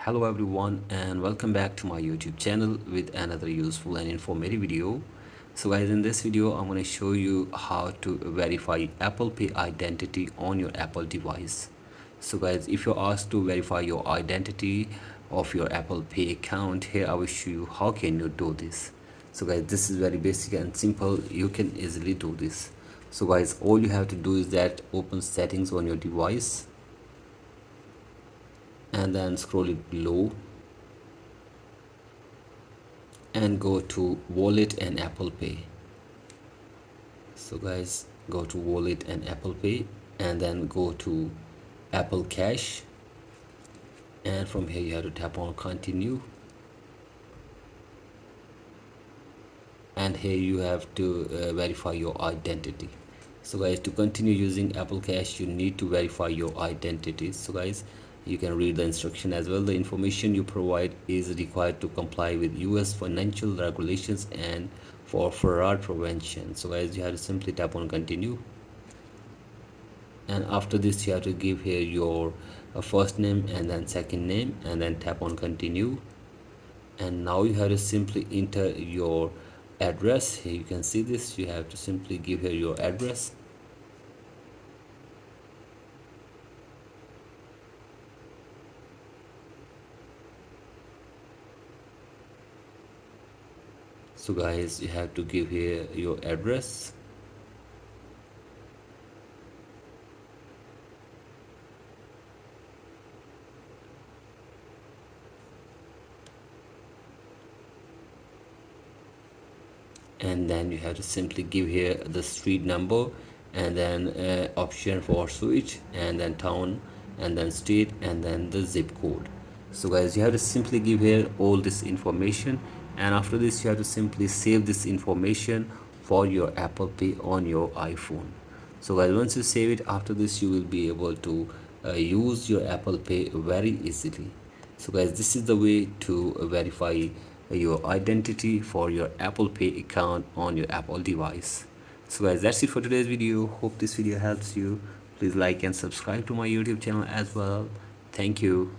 Hello everyone and welcome back to my YouTube channel with another useful and informative video. So guys, in this video I'm going to show you how to verify Apple Pay identity on your Apple device. So guys, if you're asked to verify your identity of your Apple Pay account, here I will show you how can you do this. So guys, this is very basic and simple. You can easily do this. So guys, all you have to do is that open settings on your device and then scroll it below and go to wallet and Apple Pay. So guys, go to wallet and Apple Pay and then go to Apple Cash, and from here you have to tap on continue, and here you have to verify your identity. So guys, to continue using Apple Cash you need to verify your identity. So guys, you can read the instruction as well. The information you provide is required to comply with US financial regulations and for fraud prevention. So guys, you have to simply tap on continue, and after this you have to give here your first name and then second name and then tap on continue. And now you have to simply enter your address. Here you can see this, you have to simply give here your address. So guys, you have to give here your address. And then you have to simply give here the street number and then option for switch and then town and then state and then the zip code. So guys, you have to simply give here all this information, and after this you have to simply save this information for your Apple Pay on your iPhone. So guys, once you save it, after this you will be able to use your Apple Pay very easily. So guys, this is the way to verify your identity for your Apple Pay account on your Apple device. So guys, that's it for today's video. Hope this video helps you. Please like and subscribe to my YouTube channel as well. Thank you.